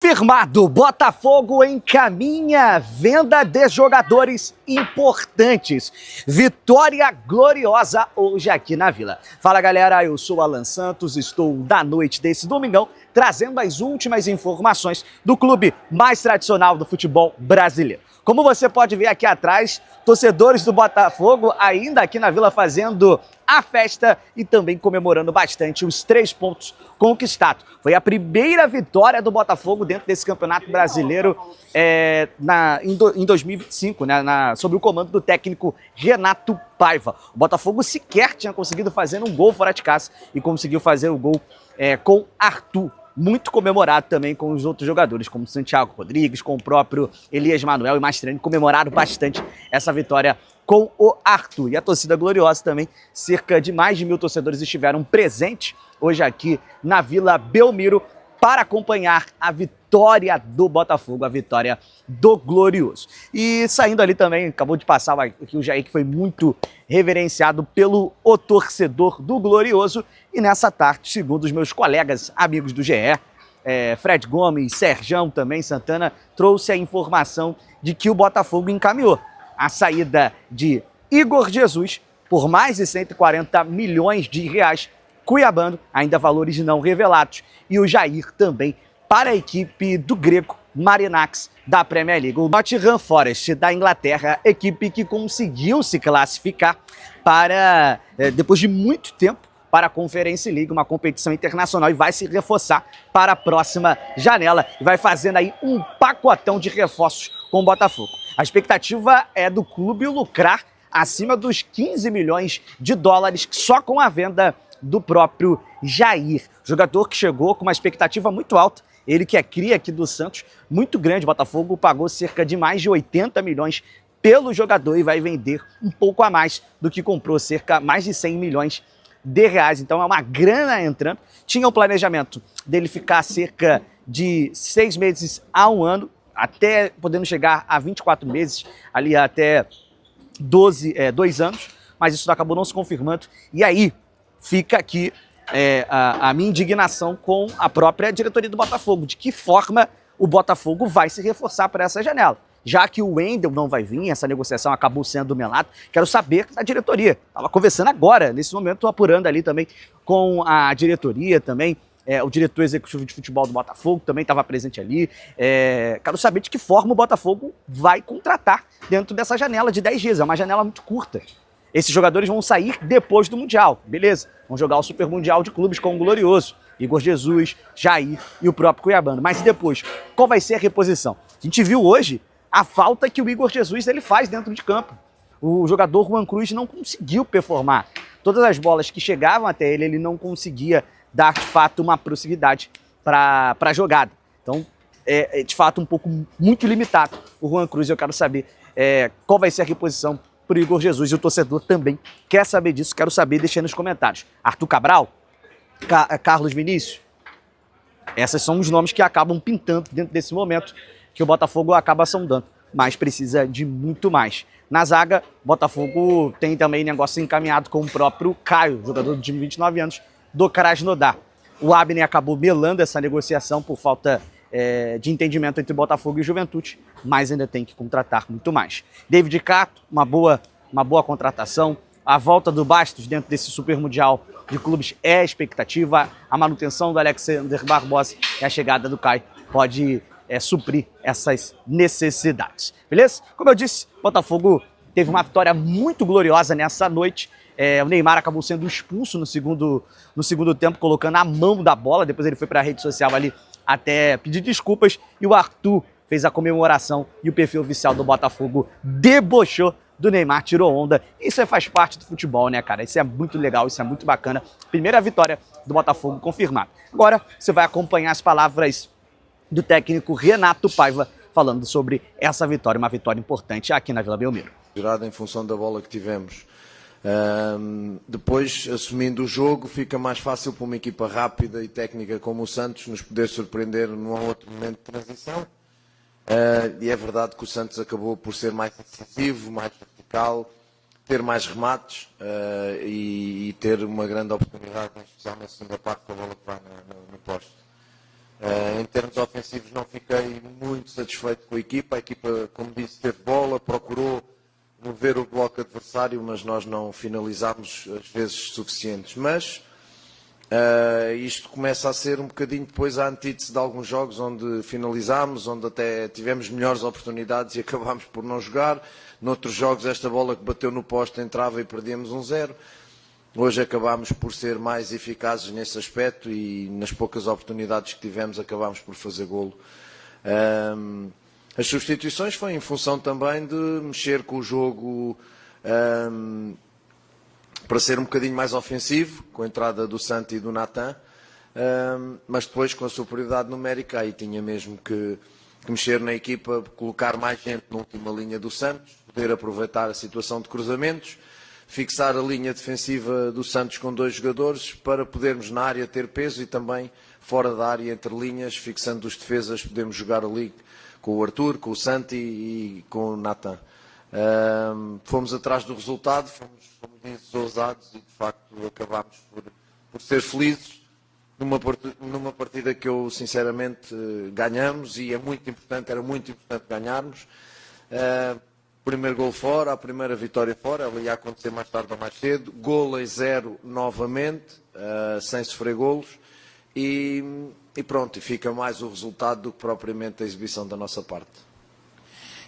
Confirmado, Botafogo encaminha venda de jogadores importantes. Vitória gloriosa hoje aqui na Vila. Fala galera, eu sou Alan Santos, estou da noite desse domingão trazendo as últimas informações do clube mais tradicional do futebol brasileiro. Como você pode ver aqui atrás, torcedores do Botafogo ainda aqui na Vila fazendo a festa e também comemorando bastante os 3 pontos conquistados. Foi a primeira vitória do Botafogo dentro desse Campeonato Brasileiro em 2025, né, sob o comando do técnico Renato Paiva. O Botafogo sequer tinha conseguido fazer um gol fora de casa e conseguiu fazer o gol com Arthur. Muito comemorado também com os outros jogadores, como Santiago Rodrigues, com o próprio Elias Manuel e Mastrani, comemoraram bastante essa vitória com o Arthur. E a torcida gloriosa também, cerca de mais de 1.000 torcedores estiveram presentes hoje aqui na Vila Belmiro para acompanhar a vitória do Botafogo, a vitória do Glorioso. E saindo ali também, acabou de passar aqui o Jair, que foi muito reverenciado pelo torcedor do Glorioso. E nessa tarde, segundo os meus colegas, amigos do GE, Fred Gomes, Serjão também, Santana, trouxe a informação de que o Botafogo encaminhou a saída de Igor Jesus por mais de 140 milhões de reais, cuiabano, ainda valores não revelados, e o Jair também para a equipe do grego Marinax da Premier League. O Nottingham Forest da Inglaterra, equipe que conseguiu se classificar para, depois de muito tempo, para a Conference League, uma competição internacional, e vai se reforçar para a próxima janela e vai fazendo aí um pacotão de reforços com o Botafogo. A expectativa é do clube lucrar acima dos 15 milhões de dólares só com a venda do próprio Jair, jogador que chegou com uma expectativa muito alta, ele que é cria aqui do Santos, muito grande. O Botafogo pagou cerca de mais de 80 milhões pelo jogador e vai vender um pouco a mais do que comprou, cerca mais de 100 milhões de reais. Então é uma grana entrando. Tinha o planejamento dele ficar cerca de 6 meses a 1 ano, até podendo chegar a 24 meses, ali até 2 anos, mas isso acabou não se confirmando. E aí fica aqui a minha indignação com a própria diretoria do Botafogo, de que forma o Botafogo vai se reforçar para essa janela. Já que o Wendel não vai vir, essa negociação acabou sendo melada, quero saber da diretoria. Estava conversando agora, nesse momento, apurando ali também com a diretoria também, o diretor executivo de futebol do Botafogo também estava presente ali. Quero saber de que forma o Botafogo vai contratar dentro dessa janela de 10 dias, é uma janela muito curta. Esses jogadores vão sair depois do Mundial, beleza? Vão jogar o Super Mundial de clubes com o Glorioso, Igor Jesus, Jair e o próprio Cuiabano. Mas depois, qual vai ser a reposição? A gente viu hoje a falta que o Igor Jesus ele faz dentro de campo. O jogador Juan Cruz não conseguiu performar. Todas as bolas que chegavam até ele, ele não conseguia dar, de fato, uma proximidade para a jogada. Então, é de fato um pouco muito limitado o Juan Cruz. Eu quero saber qual vai ser a reposição para o Igor Jesus, e o torcedor também quer saber disso. Quero saber, deixa aí nos comentários. Arthur Cabral? Carlos Vinícius? Esses são os nomes que acabam pintando dentro desse momento que o Botafogo acaba sondando, mas precisa de muito mais. Na zaga, Botafogo tem também negócio encaminhado com o próprio Caio, jogador de 29 anos, do Krasnodar. O Abner acabou melando essa negociação por falta de entendimento entre Botafogo e Juventude, mas ainda tem que contratar muito mais. David Cato, uma boa contratação. A volta do Bastos dentro desse Super Mundial de clubes é a expectativa. A manutenção do Alexander Barbosa e a chegada do Caio pode suprir essas necessidades. Beleza? Como eu disse, Botafogo teve uma vitória muito gloriosa nessa noite. O Neymar acabou sendo expulso no segundo tempo, colocando a mão da bola. Depois ele foi para a rede social ali até pedir desculpas. E o Arthur fez a comemoração e o perfil oficial do Botafogo debochou do Neymar, tirou onda. Isso faz parte do futebol, né, cara? Isso é muito legal, isso é muito bacana. Primeira vitória do Botafogo confirmada. Agora você vai acompanhar as palavras do técnico Renato Paiva falando sobre essa vitória, uma vitória importante aqui na Vila Belmiro. Jurado em função da bola que tivemos. Depois, assumindo o jogo, fica mais fácil para uma equipa rápida e técnica como o Santos nos poder surpreender num outro momento de transição. E é verdade que o Santos acabou por ser mais decisivo, mais vertical, ter mais remates e ter uma grande oportunidade, em especial na segunda parte, com a bola que vai no poste. Em termos ofensivos não fiquei muito satisfeito com a equipa, como disse, teve bola, procurou mover o bloco adversário, mas nós não finalizámos as vezes suficientes. Mas isto começa a ser um bocadinho depois a antítese de alguns jogos onde finalizámos, onde até tivemos melhores oportunidades e acabámos por não jogar. Noutros jogos esta bola que bateu no poste entrava e perdíamos 1-0. Hoje acabámos por ser mais eficazes nesse aspecto e nas poucas oportunidades que tivemos acabámos por fazer golo. As substituições foi em função também de mexer com o jogo para ser um bocadinho mais ofensivo, com a entrada do Santi e do Natan, mas depois com a superioridade numérica aí tinha mesmo que mexer na equipa, colocar mais gente na última linha do Santos, poder aproveitar a situação de cruzamentos, fixar a linha defensiva do Santos com 2 jogadores para podermos na área ter peso e também fora da área entre linhas, fixando os defesas, podemos jogar ali com o Arthur, com o Santi e com o Natan. Fomos atrás do resultado, fomos, como dizes, ousados e de facto acabámos por ser felizes numa partida que eu sinceramente ganhamos e era muito importante ganharmos. Primeiro gol fora, a primeira vitória fora, ela ia acontecer mais tarde ou mais cedo, golo em 0 novamente, sem sofrer golos, e pronto, e fica mais o resultado do que propriamente a exibição da nossa parte.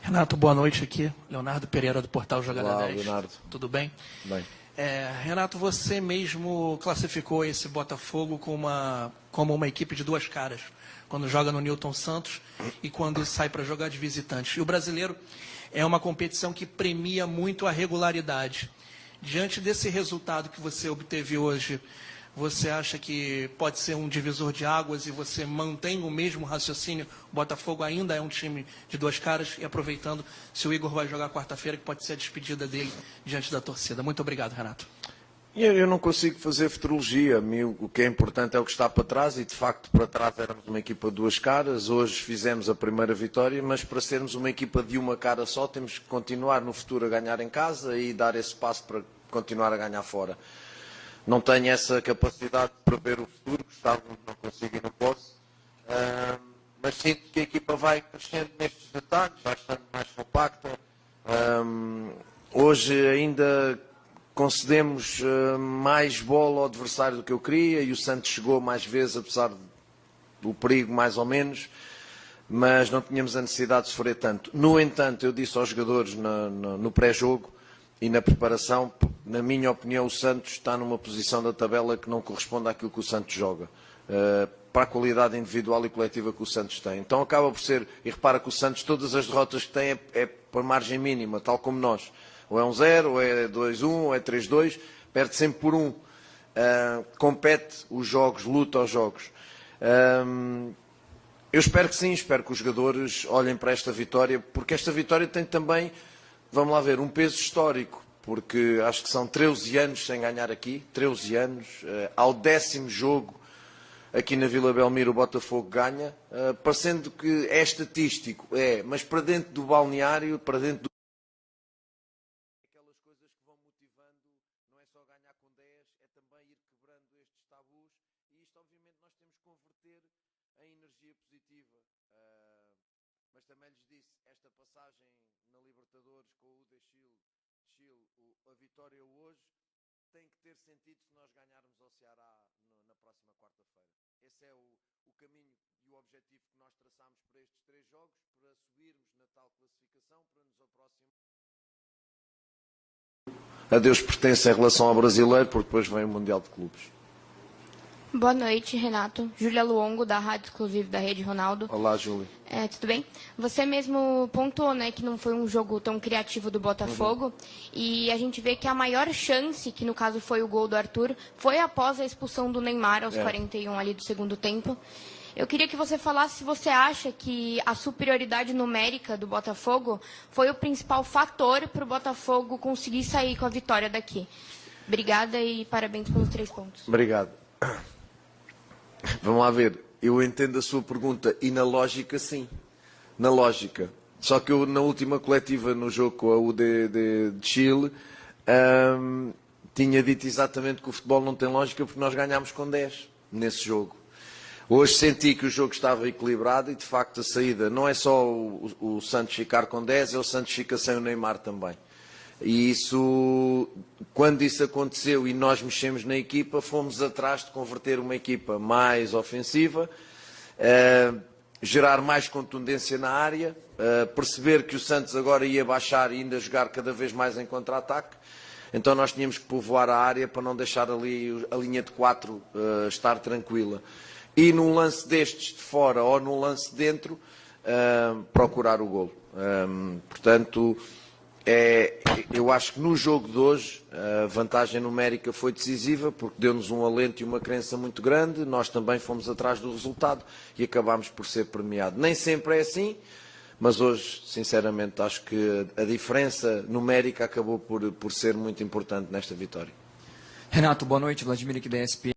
Renato, boa noite aqui, Leonardo Pereira do Portal Jogada Olá, 10. Leonardo. Tudo bem? Bem. Renato, você mesmo classificou esse Botafogo como uma equipe de 2 caras, quando joga no Newton Santos e quando sai para jogar de visitante. E o brasileiro é uma competição que premia muito a regularidade. Diante desse resultado que você obteve hoje, você acha que pode ser um divisor de águas e você mantém o mesmo raciocínio? O Botafogo ainda é um time de 2 caras e aproveitando, se o Igor vai jogar quarta-feira, que pode ser a despedida dele diante da torcida. Muito obrigado, Renato. Eu não consigo fazer futurologia. O que é importante é o que está para trás e, de facto, para trás éramos uma equipa de 2 caras. Hoje fizemos a primeira vitória, mas para sermos uma equipa de uma cara só, temos que continuar no futuro a ganhar em casa e dar esse passo para continuar a ganhar fora. Não tenho essa capacidade de prever o futuro, gostava, não consigo e não posso. Mas sinto que a equipa vai crescendo nestes detalhes, vai estando mais compacta. Hoje ainda concedemos mais bola ao adversário do que eu queria e o Santos chegou mais vezes, apesar do perigo mais ou menos, mas não tínhamos a necessidade de sofrer tanto. No entanto, eu disse aos jogadores no pré-jogo e na preparação, na minha opinião, o Santos está numa posição da tabela que não corresponde àquilo que o Santos joga, para a qualidade individual e coletiva que o Santos tem. Então acaba por ser, e repara que o Santos, todas as derrotas que tem é por margem mínima, tal como nós. Ou é 1-0, ou é 2-1, ou é 3-2, perde sempre por 1. Compete os jogos, luta aos jogos. Eu espero que sim, espero que os jogadores olhem para esta vitória, porque esta vitória tem também, vamos lá ver, um peso histórico, porque acho que são 13 anos sem ganhar aqui, 13 anos, ao 10º jogo aqui na Vila Belmiro o Botafogo ganha, parecendo que é estatístico, mas para dentro do balneário, para dentro do também lhes disse, esta passagem na Libertadores com o Chile, a vitória hoje, tem que ter sentido se nós ganharmos ao Ceará na próxima quarta-feira. Esse é o caminho e o objetivo que nós traçamos para estes 3 jogos, para subirmos na tal classificação, para nos aproximar. A Deus pertence em relação ao brasileiro, porque depois vem o Mundial de Clubes. Boa noite, Renato. Júlia Luongo, da Rádio Exclusiva da Rede Ronaldo. Olá, Júlia. Tudo bem? Você mesmo pontuou, né, que não foi um jogo tão criativo do Botafogo. E a gente vê que a maior chance, que no caso foi o gol do Arthur, foi após a expulsão do Neymar aos 41 ali do segundo tempo. Eu queria que você falasse se você acha que a superioridade numérica do Botafogo foi o principal fator para o Botafogo conseguir sair com a vitória daqui. Obrigada e parabéns pelos 3 pontos. Obrigado. Vamos lá ver, eu entendo a sua pergunta e na lógica sim, na lógica. Só que eu na última coletiva no jogo com a UD de Chile tinha dito exatamente que o futebol não tem lógica porque nós ganhámos com 10 nesse jogo. Hoje senti que o jogo estava equilibrado e, de facto, a saída não é só o Santos ficar com 10, é o Santos fica sem o Neymar também. E isso, quando isso aconteceu e nós mexemos na equipa, fomos atrás de converter uma equipa mais ofensiva, gerar mais contundência na área, perceber que o Santos agora ia baixar e ainda jogar cada vez mais em contra-ataque. Então nós tínhamos que povoar a área para não deixar ali a linha de 4 estar tranquila. E num lance destes de fora ou num lance de dentro, procurar o golo. Portanto, eu acho que no jogo de hoje a vantagem numérica foi decisiva porque deu-nos um alento e uma crença muito grande. Nós também fomos atrás do resultado e acabámos por ser premiados. Nem sempre é assim, mas hoje, sinceramente, acho que a diferença numérica acabou por ser muito importante nesta vitória. Renato, boa noite. Vladimir aqui da ESPN.